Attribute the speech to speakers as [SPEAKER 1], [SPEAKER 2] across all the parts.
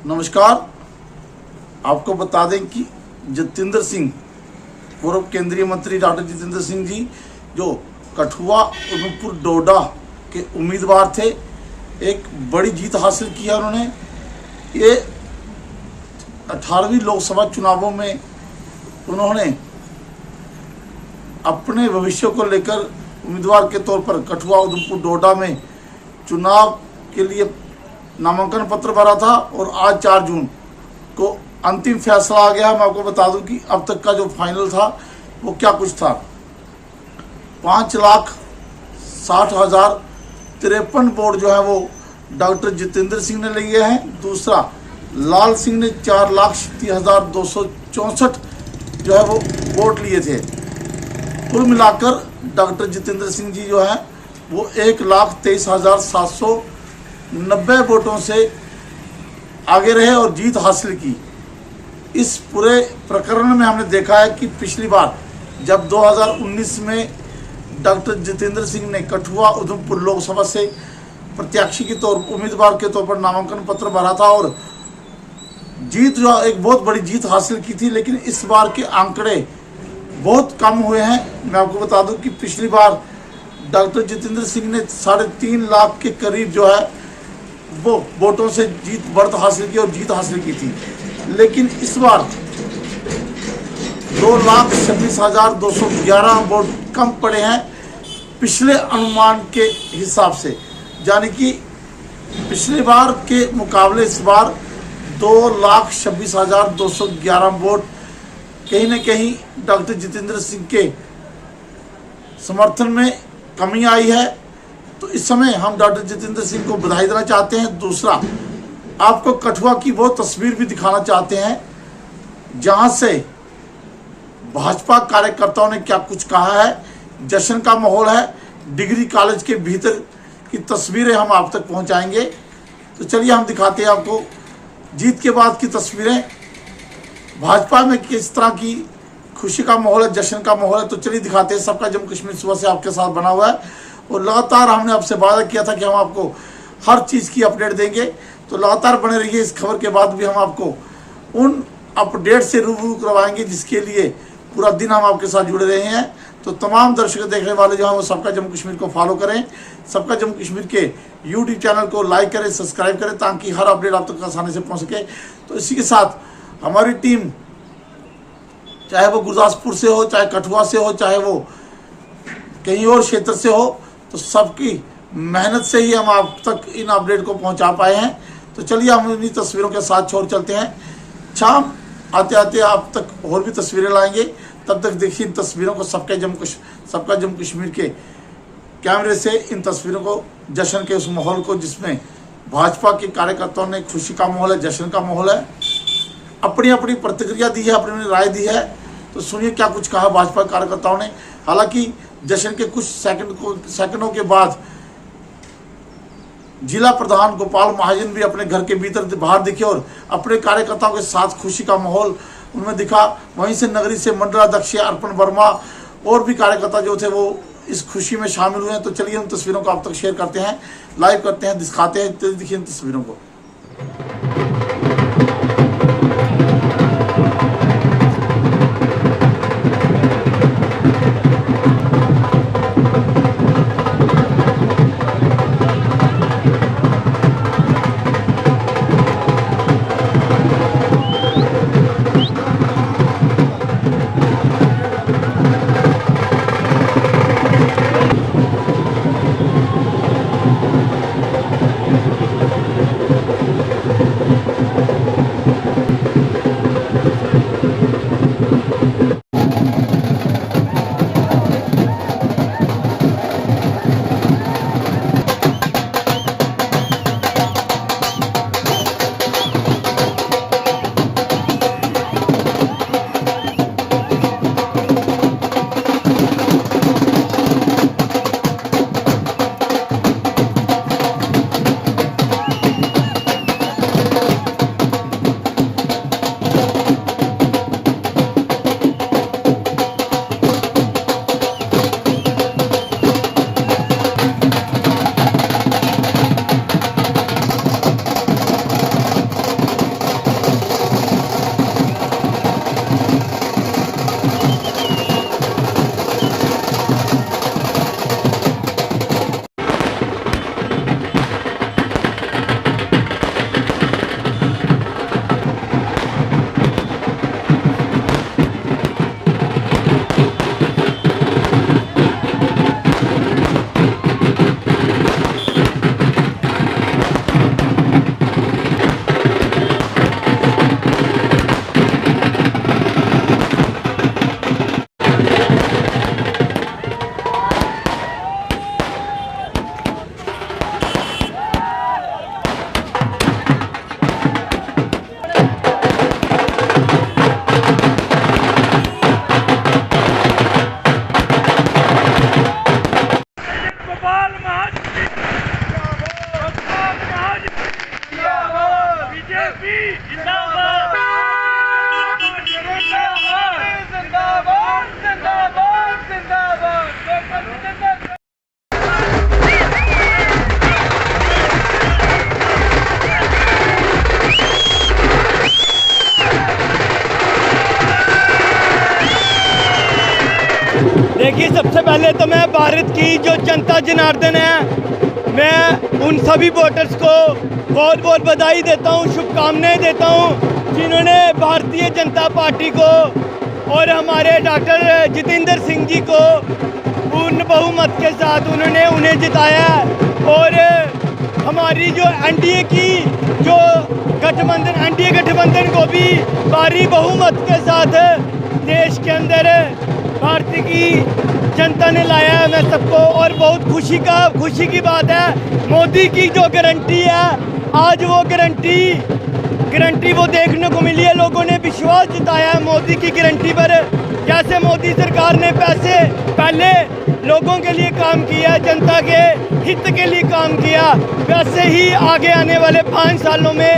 [SPEAKER 1] नमस्कार। आपको बता दें कि जितेंद्र सिंह, पूर्व केंद्रीय मंत्री डॉक्टर जितेंद्र सिंह जी, जो कठुआ उधमपुर डोडा के उम्मीदवार थे, एक बड़ी जीत हासिल की है उन्होंने। ये 18वीं लोकसभा चुनावों में उन्होंने अपने भविष्य को लेकर उम्मीदवार के तौर पर कठुआ उधमपुर डोडा में चुनाव के लिए नामांकन पत्र भरा था और आज 4 जून को अंतिम फैसला आ गया। मैं आपको बता दूं कि अब तक का जो फाइनल था वो क्या कुछ था। 5,60,53 वोट जो है वो डॉक्टर जितेंद्र सिंह ने लिए हैं। दूसरा लाल सिंह ने 4,60,264 जो है वो वोट लिए थे। कुल मिलाकर डॉक्टर जितेंद्र सिंह जी जो है वो 1,23,790 वोटों से आगे रहे और जीत हासिल की। इस पूरे प्रकरण में हमने देखा है कि पिछली बार जब 2019 में डॉक्टर जितेंद्र सिंह ने कठुआ उधमपुर लोकसभा से प्रत्याशी के तौर उम्मीदवार के तौर पर नामांकन पत्र भरा था और जीत जो एक बहुत बड़ी जीत हासिल की थी, लेकिन इस बार के आंकड़े बहुत कम हुए हैं। मैं आपको बता दूं कि पिछली बार डॉक्टर जितेंद्र सिंह ने 3.5 लाख के करीब जो है वो वोटों से जीत बढ़त हासिल की और जीत हासिल की थी, लेकिन इस बार 2,26,211 वोट कम पड़े हैं पिछले अनुमान के हिसाब से। यानी कि पिछली बार के मुकाबले इस बार 2,26,211 वोट कहीं न कहीं डॉक्टर जितेंद्र सिंह के समर्थन में कमी आई है। तो इस समय हम डॉक्टर जितेंद्र सिंह को बधाई देना चाहते हैं। दूसरा, आपको कठुआ की वो तस्वीर भी दिखाना चाहते हैं जहां से भाजपा कार्यकर्ताओं ने क्या कुछ कहा है। जश्न का माहौल है। डिग्री कॉलेज के भीतर की तस्वीरें हम आप तक पहुंचाएंगे। तो चलिए हम दिखाते हैं आपको जीत के बाद की तस्वीरें। भाजपा में किस तरह की खुशी का माहौल है, जश्न का माहौल है। तो चलिए दिखाते हैं। सबका जम्मू कश्मीर सुबह से आपके साथ बना हुआ है और लगातार हमने आपसे वादा किया था कि हम आपको हर चीज़ की अपडेट देंगे। तो लगातार बने रहिए। इस खबर के बाद भी हम आपको उन अपडेट से रूबरू करवाएंगे जिसके लिए पूरा दिन हम आपके साथ जुड़े रहे हैं। तो तमाम दर्शक देखने वाले जो हैं वो सबका जम्मू कश्मीर को फॉलो करें, सबका जम्मू कश्मीर के यूट्यूब चैनल को लाइक करें, सब्सक्राइब करें, ताकि हर अपडेट आप तक आसानी से पहुँच सके। तो इसी के साथ हमारी टीम, चाहे वो गुरदासपुर से हो, चाहे कठुआ से हो, चाहे वो कहीं और क्षेत्र से हो, तो सबकी मेहनत से ही हम आप तक इन अपडेट को पहुंचा पाए हैं। तो चलिए हम इन्हीं तस्वीरों के साथ छोड़ चलते हैं। शाम आते आते आप तक और भी तस्वीरें लाएंगे। तब तक देखिए इन तस्वीरों को सबका जम्मू कश्मीर के कैमरे से इन तस्वीरों को, जश्न के उस माहौल को जिसमें भाजपा के कार्यकर्ताओं ने खुशी का माहौल है, जश्न का माहौल है, अपनी अपनी प्रतिक्रिया दी है, अपनी अपनी राय दी है। तो सुनिए क्या कुछ कहा भाजपा कार्यकर्ताओं ने। हालांकि जश्न के कुछ सेकंडों के बाद जिला प्रधान गोपाल महाजन भी अपने घर के भीतर बाहर दिखे और अपने कार्यकर्ताओं के साथ खुशी का माहौल उनमें दिखा। वहीं से नगरी से मंडलाध्यक्ष अर्पण वर्मा और भी कार्यकर्ता जो थे वो इस खुशी में शामिल हुए हैं। तो चलिए उन तस्वीरों को आप तक शेयर करते हैं, लाइव करते हैं, दिखाते हैं। तो देखिए इन तस्वीरों को।
[SPEAKER 2] बीजेपी जिंदाबाद जिंदाबाद जिंदाबाद जिंदाबाद।
[SPEAKER 3] देखिए, सबसे पहले तो मैं भारत की जो जनता जनार्दन है, मैं उन सभी वोटर्स को बहुत बहुत बधाई देता हूँ, शुभकामनाएं देता हूँ, जिन्होंने भारतीय जनता पार्टी को और हमारे डॉक्टर जितेंद्र सिंह जी को पूर्ण बहुमत के साथ उन्हें जिताया। और हमारी जो एनडीए की जो गठबंधन, एनडीए गठबंधन को भी भारी बहुमत के साथ देश के अंदर भारतीय की जनता ने लाया है मैं सबको। और बहुत खुशी की बात है, मोदी की जो गारंटी है, आज वो गारंटी वो देखने को मिली है। लोगों ने विश्वास जताया है मोदी की गारंटी पर। जैसे मोदी सरकार ने पैसे पहले लोगों के लिए काम किया, जनता के हित के लिए काम किया, वैसे ही आगे आने वाले 5 सालों में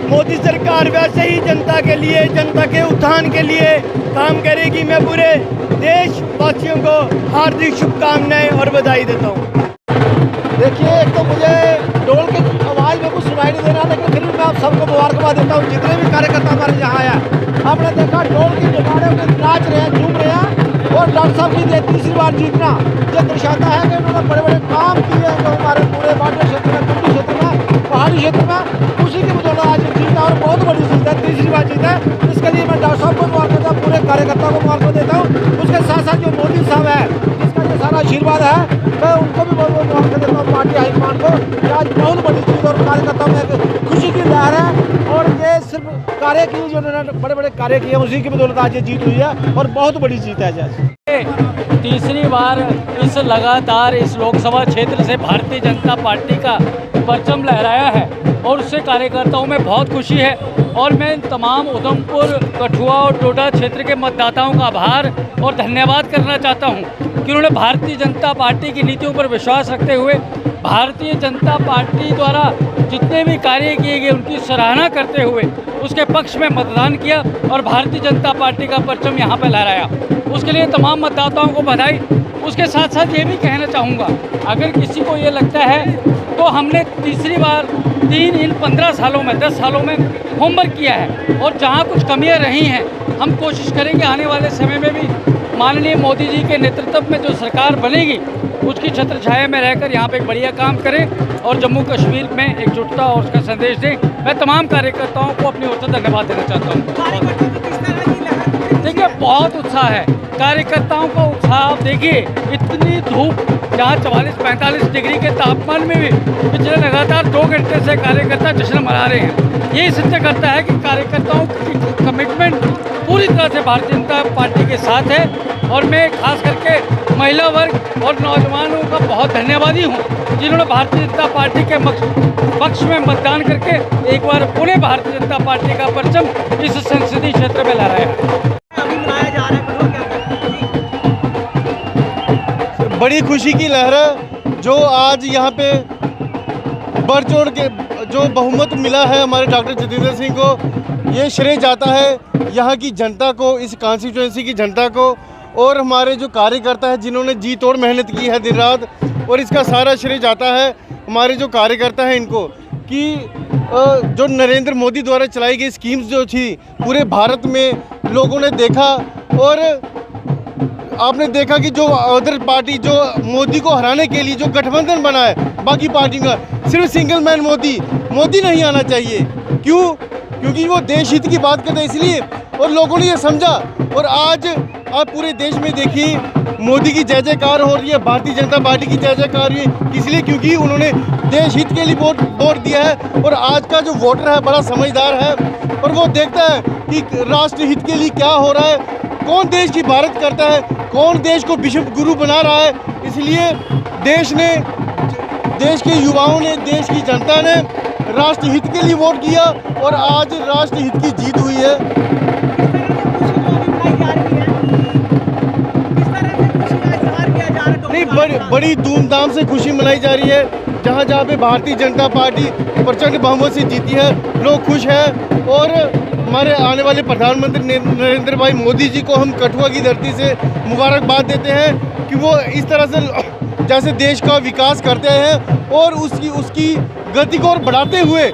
[SPEAKER 3] मोदी सरकार वैसे ही जनता के लिए, जनता के उत्थान के लिए काम करेगी। मैं पूरे देशवासियों को हार्दिक शुभकामनाएं और बधाई देता हूँ।
[SPEAKER 4] देखिए, एक तो मुझे ढोल की आवाज़ में कुछ सुनाई नहीं दे रहा, लेकिन फिर भी मैं आप सबको मुबारकबाद देता हूँ, जितने भी कार्यकर्ता हमारे यहाँ आया। आपने देखा ढोल की जमाने में नाच रहे हैं, झूम रहे हैं। और डॉक्टर साहब की ये तीसरी बार जीतना ये दर्शाता है कि उन्होंने बड़े बड़े काम किए हैं जो हमारे पूरे बाडमेर क्षेत्र में, कुंडी क्षेत्र में, पहाड़ी क्षेत्र में, उसी की बदौलत आज जीता और बहुत बड़ी जीत है, तीसरी बार जीत है। इसके लिए मैं डॉक्टर साहब को मुबारक देता हूँ, पूरे कार्यकर्ताओं को मुबारक देता हूँ। उसके साथ साथ जो मोदी साहब है, जिसका ये सारा आशीर्वाद है, मैं उनको भी बहुत बहुत मुबारक देता हूँ, पार्टी हाईकमान को। आज बहुत बड़ी जीत और कार्यकर्ताओं में एक खुशी की लहर है। और ये सिर्फ कार्य की जो उन्होंने बड़े बड़े कार्य किए, उसी की बदौलत आज ये जीत हुई है और बहुत बड़ी जीत है। जैसे
[SPEAKER 5] तीसरी बार इस लगातार इस लोकसभा क्षेत्र से भारतीय जनता पार्टी का परचम लहराया है और उससे कार्यकर्ताओं में बहुत खुशी है। और मैं इन तमाम उधमपुर, कठुआ और डोडा क्षेत्र के मतदाताओं का आभार और धन्यवाद करना चाहता हूं कि उन्होंने भारतीय जनता पार्टी की नीतियों पर विश्वास रखते हुए भारतीय जनता पार्टी द्वारा जितने भी कार्य किए गए उनकी सराहना करते हुए उसके पक्ष में मतदान किया और भारतीय जनता पार्टी का परचम यहाँ पर लहराया। उसके लिए तमाम मतदाताओं को बधाई। उसके साथ साथ ये भी कहना चाहूँगा, अगर किसी को ये लगता है तो हमने तीसरी बार इन 15 सालों में, 10 सालों में होमवर्क किया है और जहाँ कुछ कमियाँ रही हैं हम कोशिश करेंगे आने वाले समय में भी माननीय मोदी जी के नेतृत्व में जो सरकार बनेगी उसकी छत्र छाया में रहकर यहाँ पे एक बढ़िया काम करें और जम्मू कश्मीर में एकजुटता और उसका संदेश दें। मैं तमाम कार्यकर्ताओं को अपनी ओर से धन्यवाद देना चाहता हूँ। देखिए, बहुत उत्साह है कार्यकर्ताओं का उत्साह। आप देखिए, इतनी धूप, जहाँ 44-45 डिग्री के तापमान में भी पिछले लगातार 2 घंटे से कार्यकर्ता जश्न मना रहे हैं। ये सिद्ध करता है कि कार्यकर्ताओं की कमिटमेंट पूरी तरह से भारतीय जनता पार्टी के साथ है। और मैं खास करके महिला वर्ग और नौजवानों का बहुत धन्यवादी हूँ जिन्होंने भारतीय जनता पार्टी के पक्ष में मतदान करके एक बार पुनः भारतीय जनता पार्टी का परचम इस संसदीय क्षेत्र में लहराया है।
[SPEAKER 6] बड़ी खुशी की लहर है जो आज यहाँ पे बढ़ चढ़ के जो बहुमत मिला है हमारे डॉक्टर जितेंद्र सिंह को, ये श्रेय जाता है यहाँ की जनता को, इस कॉन्स्टिट्यूंसी की जनता को और हमारे जो कार्यकर्ता हैं जिन्होंने जी तोड़ मेहनत की है दिन रात। और इसका सारा श्रेय जाता है हमारे जो कार्यकर्ता हैं इनको, कि जो नरेंद्र मोदी द्वारा चलाई गई स्कीम्स जो थी पूरे भारत में लोगों ने देखा। और आपने देखा कि जो अदर पार्टी जो मोदी को हराने के लिए जो गठबंधन बना है बाकी पार्टी का, सिर्फ सिंगल मैन मोदी नहीं आना चाहिए। क्यों? क्योंकि वो देश हित की बात करते हैं इसलिए, और लोगों ने ये समझा। और आज आप पूरे देश में देखिए मोदी की जय जयकार हो रही है, भारतीय जनता पार्टी की जय जयकार हो रही है, इसलिए क्योंकि उन्होंने देश हित के लिए वोट दिया है। और आज का जो वोटर है बड़ा समझदार है और वो देखता है कि राष्ट्र हित के लिए क्या हो रहा है, कौन देश की भारत करता है, कौन देश को विश्व गुरु बना रहा है। इसलिए देश के युवाओं ने, देश की जनता ने राष्ट्र हित के लिए वोट किया और आज राष्ट्र हित की जीत हुई है। नहीं, बड़ी धूमधाम से खुशी मनाई जा रही है। जहाँ जहाँ पे भारतीय जनता पार्टी प्रचंड बहुमत से जीती है, लोग खुश हैं। और हमारे आने वाले प्रधानमंत्री नरेंद्र भाई मोदी जी को हम कठुआ की धरती से मुबारकबाद देते हैं कि वो इस तरह से जैसे देश का विकास करते हैं और उसकी गति को और बढ़ाते हुए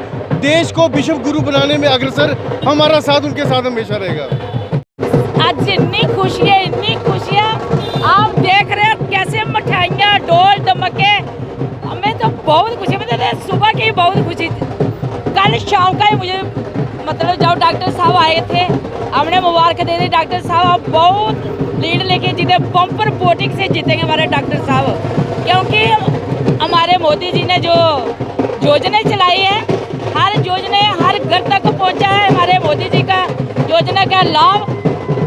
[SPEAKER 6] देश को विश्व गुरु बनाने में अग्रसर, हमारा साथ उनके साथ हमेशा रहेगा।
[SPEAKER 7] आज इतनी खुशियाँ आप देख रहे हैं, कैसे मिठाइयाँ, ढोल धमके, हमें तो बहुत खुशी, मतलब सुबह की बहुत खुशी थी। कल शाम का ही मुझे मतलब जब डॉक्टर साहब आए थे, हमने मुबारक दे दी। डॉक्टर साहब आप बहुत लीड लेके जीते, बम्पर वोटिंग से जीतेंगे हमारे डॉक्टर साहब, क्योंकि हमारे मोदी जी ने जो योजना चलाई है, हर योजना हर घर तक पहुंचा है। हमारे मोदी जी का योजना का लाभ,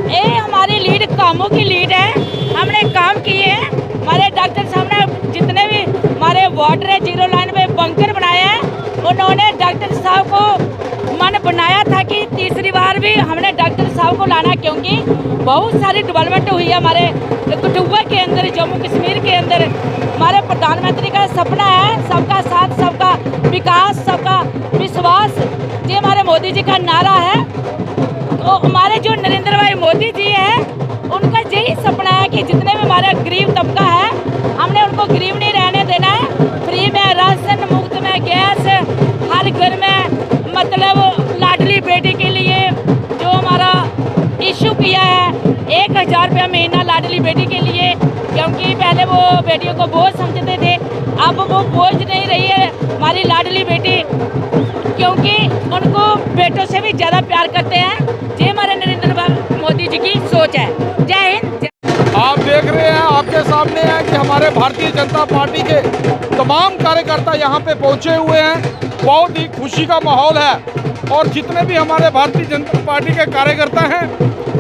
[SPEAKER 7] ये हमारी लीड कामों की लीड है, हमने काम किए हैं। हमारे डॉक्टर साहब ने जितने भी हमारे वाटर है, जीरो लाइन में बंकर बनाए हैं, उन्होंने डॉक्टर साहब को मन बनाया था कि तीसरी बार भी हमने डॉक्टर साहब को लाना, क्योंकि बहुत सारी डेवलपमेंट हुई है हमारे कठुआ के अंदर, जम्मू कश्मीर के अंदर। हमारे प्रधानमंत्री का सपना है सबका साथ, सबका विकास, सबका विश्वास, ये हमारे मोदी जी का नारा है। तो हमारे जो नरेंद्र भाई मोदी जी हैं, उनका यही सपना है कि जितने भी हमारा गरीब तबका है, हमने उनको गरीब नहीं रहने देना है। फ्री में राशन, मुफ्त में गैस, हर घर में मतलब लाडली बेटी के लिए जो हमारा इशू किया है 1000 रुपया महीना लाडली बेटी के लिए, क्योंकि पहले वो बेटियों को बोझ समझते थे, अब वो बोझ नहीं रही है हमारी लाडली बेटी, क्योंकि उनको बेटों से भी ज़्यादा प्यार करते हैं। ये हमारे नरेंद्र भाई मोदी जी की सोच है। जय हिंद।
[SPEAKER 8] आप देख रहे हैं, आपके सामने है कि हमारे भारतीय जनता पार्टी के तमाम कार्यकर्ता यहाँ पे पहुँचे हुए हैं। बहुत ही खुशी का माहौल है और जितने भी हमारे भारतीय जनता पार्टी के कार्यकर्ता हैं,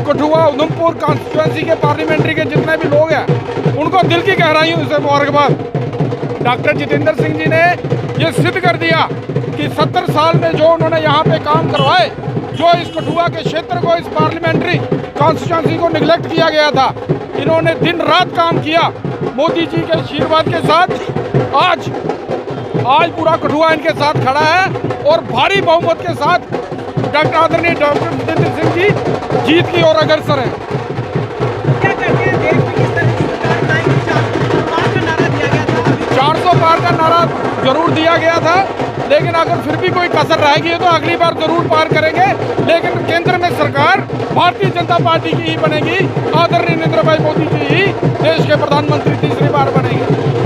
[SPEAKER 8] कठुआ उधमपुर कॉन्स्टिट्यूंसी के पार्लियामेंट्री के जितने भी लोग हैं, उनको दिल की गहराइयों से मुबारकबाद। डॉक्टर जितेंद्र सिंह जी ने ये सिद्ध कर दिया कि 70 साल में जो उन्होंने यहाँ पे काम करवाए, जो इस कठुआ के क्षेत्र को, इस पार्लियामेंट्री कॉन्स्टिट्यूंसी को निगलेक्ट किया गया था, इन्होंने दिन रात काम किया मोदी जी के आशीर्वाद के साथ। आज पूरा कठुआ इनके साथ खड़ा है और भारी बहुमत के साथ डॉक्टर आदरणीय डॉक्टर जितेंद्र सिंह जी जीत की ओर अग्रसर हैं।
[SPEAKER 4] क्या कहते हैं, देश में किस तरह की सरकार बनाएगी? 400 पार का नारा दिया गया था,
[SPEAKER 8] 400 पार का नारा जरूर दिया गया था, लेकिन अगर फिर भी कोई कसर रहेगी तो अगली बार जरूर पार करेंगे। लेकिन केंद्र में सरकार भारतीय जनता पार्टी की ही बनेगी। आदरणीय नरेंद्र भाई मोदी जी ही देश के प्रधानमंत्री तीसरी बार बनेंगे।